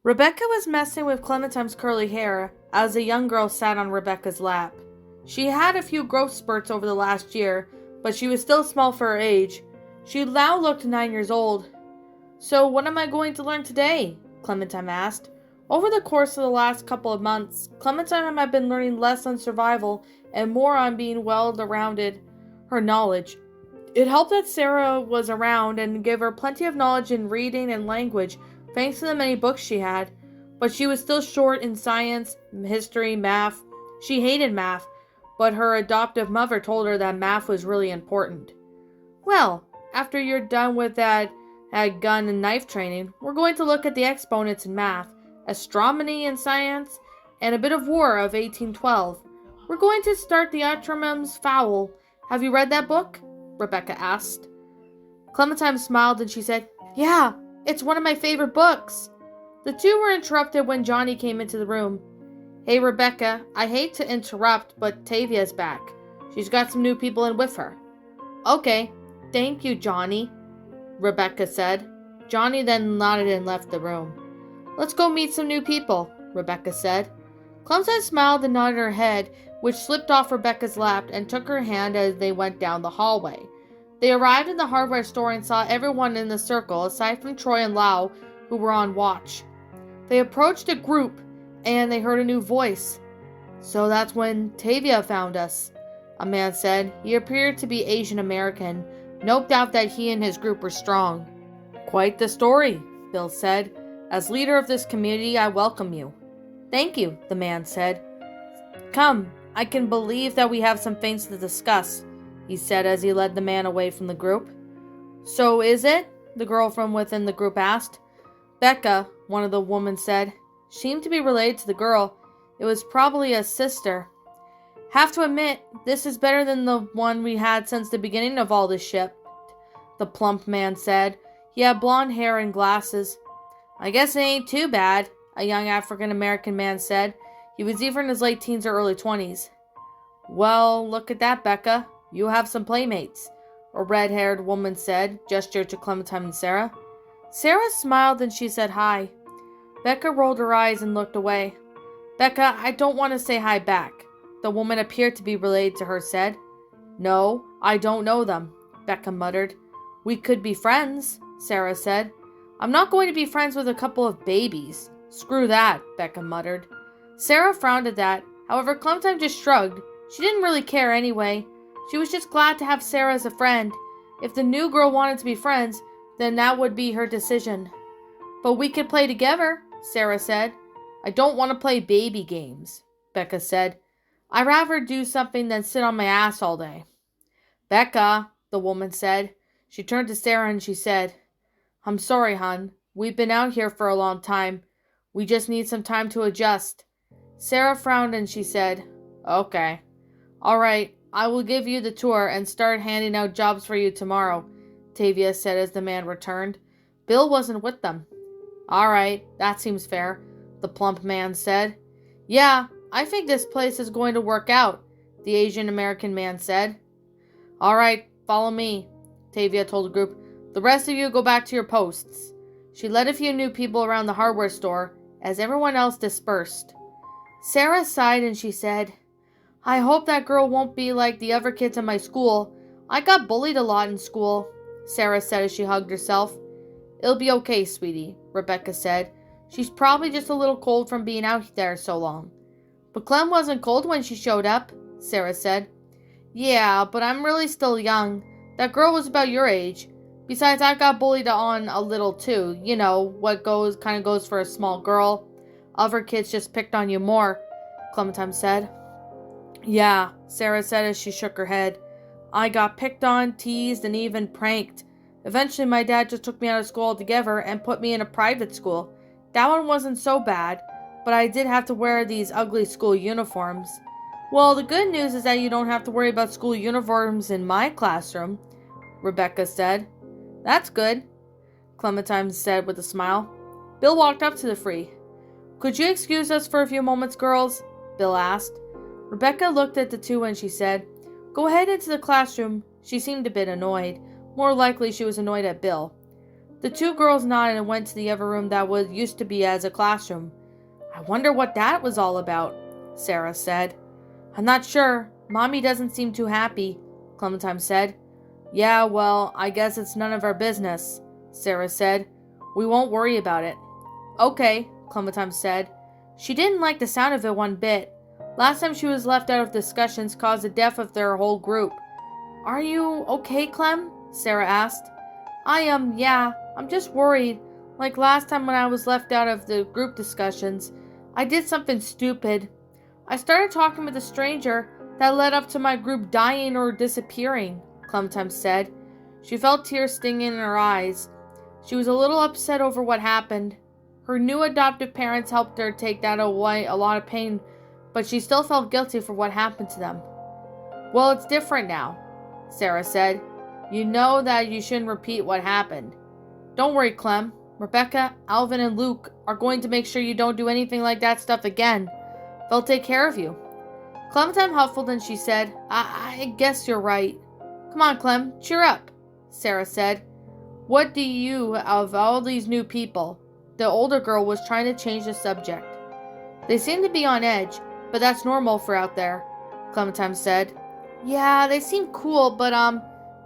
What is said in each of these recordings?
Rebecca was messing with Clementine's curly hair as the young girl sat on Rebecca's lap. She had a few growth spurts over the last year, but she was still small for her age. She now looked 9 years old. "So what am I going to learn today?" Clementine asked. Over the course of the last couple of months, Clementine had been learning less on survival and more on being well-rounded her knowledge. It helped that Sarah was around and gave her plenty of knowledge in reading and language, thanks to the many books she had. But she was still short in science, history, math. She hated math, but her adoptive mother told her that math was really important. "Well, after you're done with that gun and knife training, we're going to look at the exponents in math, astronomy and science, and a bit of war of 1812. We're going to start the Uttermum's Fowl. Have you read that book?" Rebecca asked. Clementine smiled and she said, "Yeah, it's one of my favorite books." The two were interrupted when Johnny came into the room. "Hey, Rebecca, I hate to interrupt, but Tavia's back. She's got some new people in with her." "Okay, thank you, Johnny," Rebecca said. Johnny then nodded and left the room. "Let's go meet some new people," Rebecca said. Clementine smiled and nodded her head, which slipped off Rebecca's lap, and took her hand as they went down the hallway. They arrived in the hardware store and saw everyone in the circle, aside from Troy and Lau, who were on watch. They approached a group, and they heard a new voice. "So that's when Tavia found us," a man said. He appeared to be Asian American. No doubt that he and his group were strong. "Quite the story," Bill said. "As leader of this community, I welcome you." "Thank you," the man said. "Come, I can believe that we have some things to discuss," he said as he led the man away from the group. "So is it?" the girl from within the group asked. Becca, one of the women said, seemed to be related to the girl. It was probably a sister. "Have to admit, this is better than the one we had since the beginning of all this shit," the plump man said. He had blonde hair and glasses. "I guess it ain't too bad," a young African-American man said. He was either in his late teens or early 20s. "Well, look at that, Becca. You have some playmates," a red-haired woman said, gestured to Clementine and Sarah. Sarah smiled and she said hi. Becca rolled her eyes and looked away. "Becca, I don't want to say hi back," the woman appeared to be related to her said. "No, I don't know them," Becca muttered. "We could be friends," Sarah said. "I'm not going to be friends with a couple of babies." "Screw that," Becca muttered. Sarah frowned at that. However, Clementine just shrugged. She didn't really care anyway. She was just glad to have Sarah as a friend. If the new girl wanted to be friends, then that would be her decision. "But we could play together," Sarah said. "I don't want to play baby games," Becca said. "I'd rather do something than sit on my ass all day." "Becca," the woman said. She turned to Sarah and she said, "I'm sorry, hon. We've been out here for a long time. We just need some time to adjust." Sarah frowned and she said, "Okay. All right, I will give you the tour and start handing out jobs for you tomorrow," Tavia said as the man returned. Bill wasn't with them. "All right, that seems fair," the plump man said. "Yeah, I think this place is going to work out," the Asian American man said. "All right, follow me," Tavia told the group. "The rest of you go back to your posts." She led a few new people around the hardware store as everyone else dispersed. Sarah sighed and she said, "I hope that girl won't be like the other kids in my school. I got bullied a lot in school," Sarah said as she hugged herself. "It'll be okay, sweetie," Rebecca said. "She's probably just a little cold from being out there so long." "But Clem wasn't cold when she showed up," Sarah said. "Yeah, but I'm really still young. That girl was about your age. Besides, I got bullied on a little too. You know, what kind of goes for a small girl. Other kids just picked on you more," Clementine said. "Yeah," Sarah said as she shook her head. "I got picked on, teased, and even pranked. Eventually, my dad just took me out of school altogether and put me in a private school. That one wasn't so bad, but I did have to wear these ugly school uniforms." "Well, the good news is that you don't have to worry about school uniforms in my classroom," Rebecca said. "That's good," Clementine said with a smile. Bill walked up to the three. "Could you excuse us for a few moments, girls?" Bill asked. Rebecca looked at the two and she said, "Go ahead into the classroom." She seemed a bit annoyed. More likely she was annoyed at Bill. The two girls nodded and went to the other room that used to be as a classroom. I wonder what that was all about, Sarah said. I'm not sure. Mommy doesn't seem too happy, Clementine said. Yeah, well, I guess it's none of our business, Sarah said. We won't worry about it. Okay, Clementine said. She didn't like the sound of it one bit. Last time she was left out of discussions caused the death of their whole group. Are you okay, Clem? Sarah asked. Yeah, I'm just worried. Like last time when I was left out of the group discussions, I did something stupid. I started talking with a stranger that led up to my group dying or disappearing, Clementine said. She felt tears stinging in her eyes. She was a little upset over what happened. Her new adoptive parents helped her take that away a lot of pain, but she still felt guilty for what happened to them. Well, it's different now, Sarah said. You know that you shouldn't repeat what happened. Don't worry, Clem. Rebecca, Alvin, and Luke are going to make sure you don't do anything like that stuff again. They'll take care of you. Clementine huffled and she said, I guess you're right. Come on, Clem, cheer up, Sarah said. What do you of all these new people? The older girl was trying to change the subject. They seem to be on edge, but that's normal for out there, Clementine said. Yeah, they seem cool, but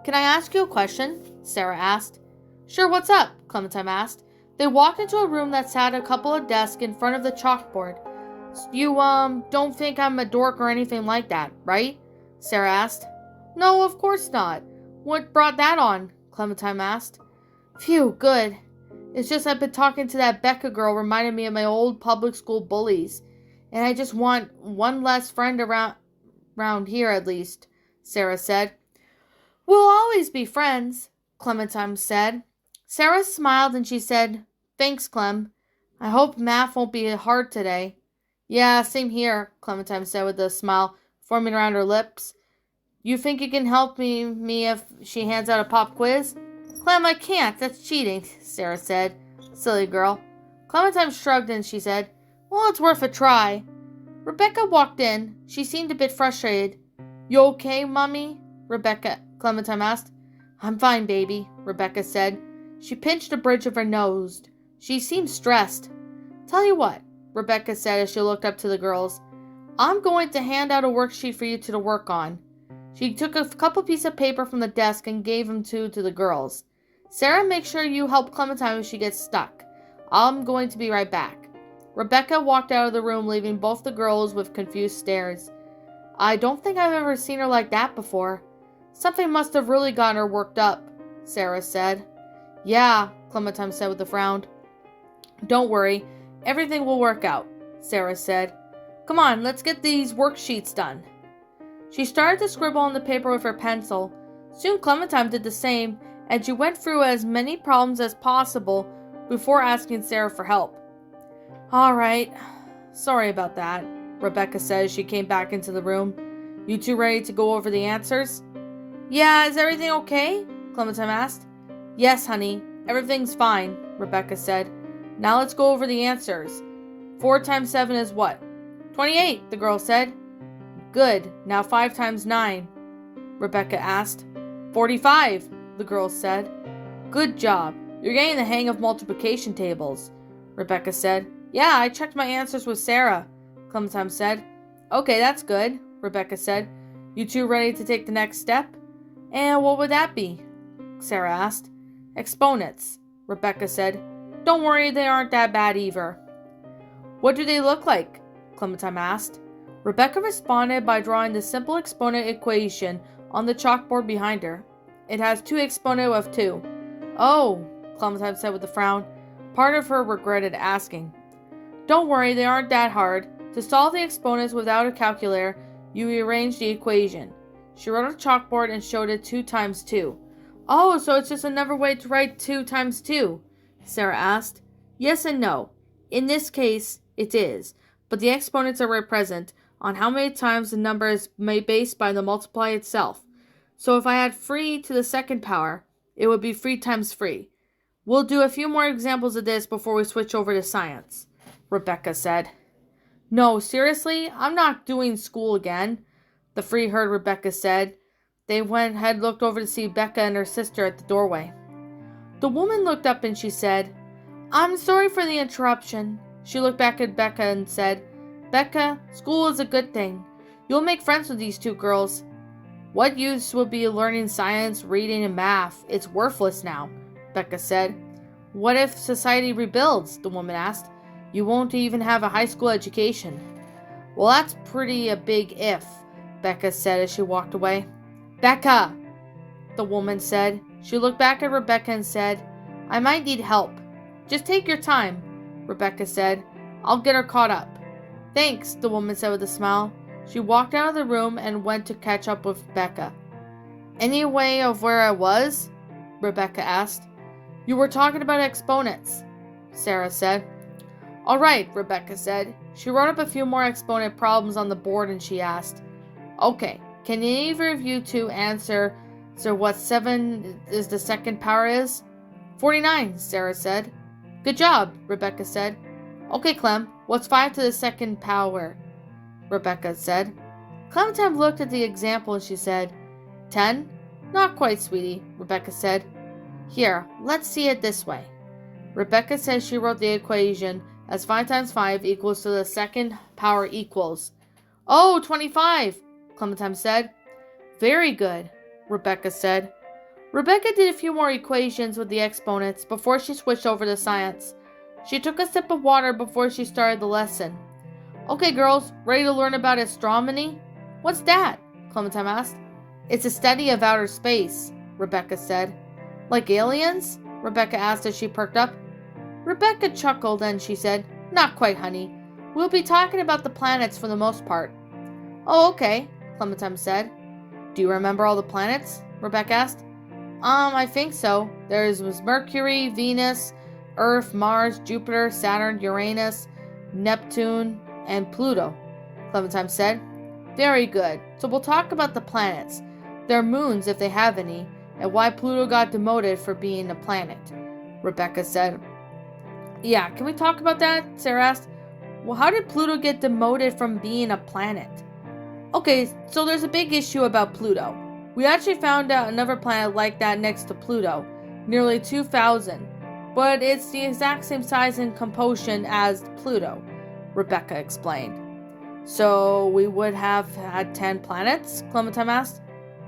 can I ask you a question? Sarah asked. Sure, what's up? Clementine asked. They walked into a room that sat a couple of desks in front of the chalkboard. You, don't think I'm a dork or anything like that, right? Sarah asked. No, of course not. What brought that on? Clementine asked. Phew, good. It's just I've been talking to that Becca girl reminded me of my old public school bullies. And I just want one less friend around here at least, Sarah said. We'll always be friends, Clementine said. Sarah smiled and she said, Thanks, Clem. I hope math won't be hard today. Yeah, same here, Clementine said with a smile forming around her lips. You think you can help me if she hands out a pop quiz? Clem, I can't. That's cheating, Sarah said. Silly girl. Clementine shrugged and she said, Well, it's worth a try. Rebecca walked in. She seemed a bit frustrated. You okay, Mommy? Clementine asked. I'm fine, baby, Rebecca said. She pinched the bridge of her nose. She seemed stressed. Tell you what, Rebecca said as she looked up to the girls. I'm going to hand out a worksheet for you to work on. She took a couple pieces of paper from the desk and gave them to the girls. Sarah, make sure you help Clementine if she gets stuck. I'm going to be right back. Rebecca walked out of the room, leaving both the girls with confused stares. I don't think I've ever seen her like that before. Something must have really gotten her worked up, Sarah said. Yeah, Clementine said with a frown. Don't worry, everything will work out, Sarah said. Come on, let's get these worksheets done. She started to scribble on the paper with her pencil. Soon Clementine did the same, and she went through as many problems as possible before asking Sarah for help. All right, sorry about that, Rebecca said as she came back into the room. You two ready to go over the answers? Yeah, is everything okay? Clementine asked. Yes, honey, everything's fine, Rebecca said. Now let's go over the answers. 4 times 7 is what? 28, the girl said. Good, now 5 times 9, Rebecca asked. 45, the girl said. Good job, you're getting the hang of multiplication tables, Rebecca said. Yeah, I checked my answers with Sarah, Clementine said. Okay, that's good, Rebecca said. You two ready to take the next step? And what would that be? Sarah asked. Exponents, Rebecca said. Don't worry, they aren't that bad either. What do they look like? Clementine asked. Rebecca responded by drawing the simple exponent equation on the chalkboard behind her. It has 2 exponent of 2. Oh, Clementine said with a frown. Part of her regretted asking. Don't worry, they aren't that hard. To solve the exponents without a calculator, you rearrange the equation. She wrote on a chalkboard and showed it 2 times 2. Oh, so it's just another way to write 2 times 2? Sarah asked. Yes and no. In this case, it is, but the exponents are present on how many times the number is based by the multiply itself. So if I add 3 to the second power, it would be 3 times 3. We'll do a few more examples of this before we switch over to science, Rebecca said. No, seriously, I'm not doing school again, the 3 heard Rebecca said. They had looked over to see Becca and her sister at the doorway. The woman looked up and she said, I'm sorry for the interruption. She looked back at Becca and said, Becca, school is a good thing. You'll make friends with these two girls. What use will be learning science, reading, and math? It's worthless now, Becca said. What if society rebuilds? The woman asked. You won't even have a high school education. Well, that's pretty a big if, Becca said as she walked away. Becca, the woman said. She looked back at Rebecca and said, I might need help. Just take your time, Rebecca said. I'll get her caught up. Thanks, the woman said with a smile. She walked out of the room and went to catch up with Becca. Any way of where I was? Rebecca asked. You were talking about exponents, Sarah said. All right, Rebecca said. She wrote up a few more exponent problems on the board and she asked, Okay, can either of you two answer what 7 is the second power is? 49, Sarah said. Good job, Rebecca said. Okay, Clem, what's 5 to the second power? Rebecca said. Clementine looked at the example and she said, 10? Not quite, sweetie, Rebecca said. Here, let's see it this way. Rebecca said she wrote the equation as 5 times 5 equals to the second power equals. Oh, 25, Clementine said. Very good, Rebecca said. Rebecca did a few more equations with the exponents before she switched over to science. She took a sip of water before she started the lesson. Okay, girls, ready to learn about astronomy? What's that? Clementine asked. It's a study of outer space, Rebecca said. Like aliens? Rebecca asked as she perked up. Rebecca chuckled and she said, Not quite, honey. We'll be talking about the planets for the most part. Oh, okay, Clementine said. Do you remember all the planets? Rebecca asked. I think so. There was Mercury, Venus, Earth, Mars, Jupiter, Saturn, Uranus, Neptune, and Pluto, Clementine said. Very good. So we'll talk about the planets, their moons if they have any, and why Pluto got demoted for being a planet, Rebecca said. Yeah, can we talk about that? Sarah asked. Well, how did Pluto get demoted from being a planet? Okay, so there's a big issue about Pluto. We actually found out another planet like that next to Pluto, nearly 2,000, but it's the exact same size and composition as Pluto, Rebecca explained. So we would have had 10 planets? Clementine asked.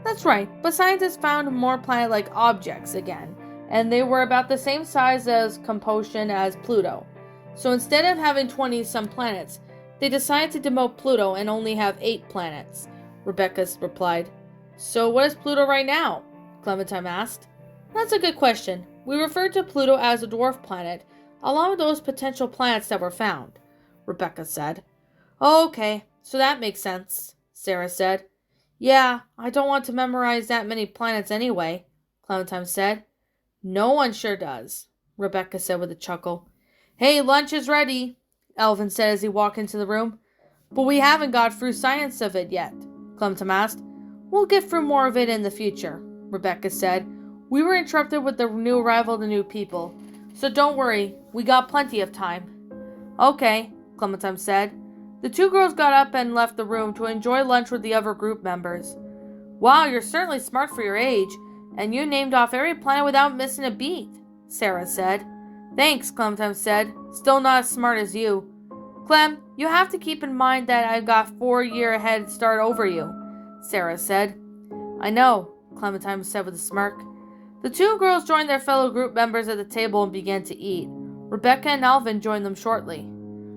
That's right, but scientists found more planet-like objects again, and they were about the same size as composition as Pluto. So instead of having 20-some planets, they decided to demote Pluto and only have 8 planets, Rebecca replied. So what is Pluto right now? Clementine asked. That's a good question. We referred to Pluto as a dwarf planet, along with those potential planets that were found, Rebecca said. Oh, okay, so that makes sense, Sarah said. Yeah, I don't want to memorize that many planets anyway, Clementine said. No one sure does, Rebecca said with a chuckle. Hey, lunch is ready, Elvin said as he walked into the room. But we haven't got through science of it yet, Clementine asked. We'll get through more of it in the future, Rebecca said. We were interrupted with the new arrival of the new people, so don't worry, we got plenty of time. Okay, Clementine said. The two girls got up and left the room to enjoy lunch with the other group members. Wow, you're certainly smart for your age, and you named off every planet without missing a beat, Sarah said. Thanks, Clementine said. Still not as smart as you. Clem, you have to keep in mind that I've got 4-year head start over you, Sarah said. I know, Clementine said with a smirk. The two girls joined their fellow group members at the table and began to eat. Rebecca and Alvin joined them shortly.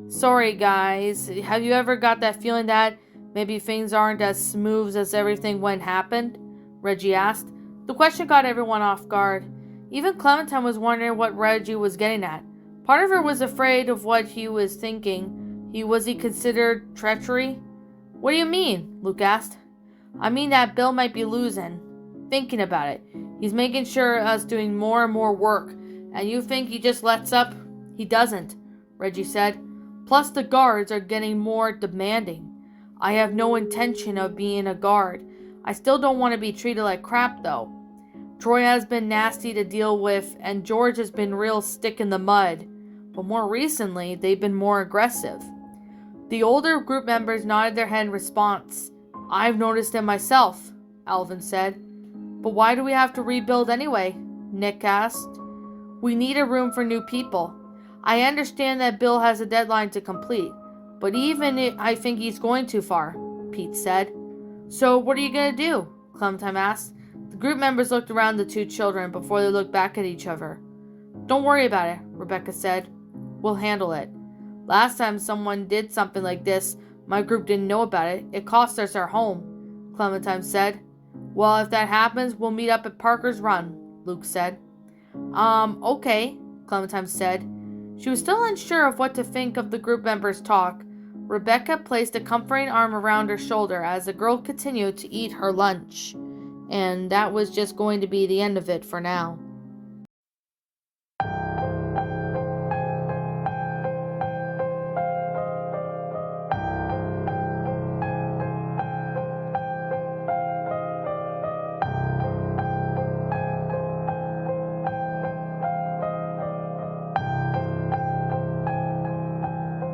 Sorry, guys. Have you ever got that feeling that maybe things aren't as smooth as everything when it happened? Reggie asked. The question got everyone off guard. Even Clementine was wondering what Reggie was getting at. Part of her was afraid of what he was thinking. Was he considered treachery? What do you mean? Luke asked. I mean that Bill might be losing. Thinking about it. He's making sure us doing more and more work. And you think he just lets up? He doesn't, Reggie said. Plus the guards are getting more demanding. I have no intention of being a guard. I still don't want to be treated like crap though. Troy has been nasty to deal with and George has been real stick in the mud. But more recently, they've been more aggressive. The older group members nodded their head in response. I've noticed it myself, Alvin said. But why do we have to rebuild anyway? Nick asked. We need a room for new people. I understand that Bill has a deadline to complete, but even if I think he's going too far, Pete said. So what are you going to do? Clementine asked. The group members looked around the two children before they looked back at each other. Don't worry about it, Rebecca said. We'll handle it. Last time someone did something like this, my group didn't know about it. It cost us our home, Clementine said. Well, if that happens, we'll meet up at Parker's Run, Luke said. Okay, Clementine said. She was still unsure of what to think of the group members' talk. Rebecca placed a comforting arm around her shoulder as the girl continued to eat her lunch. And that was just going to be the end of it for now.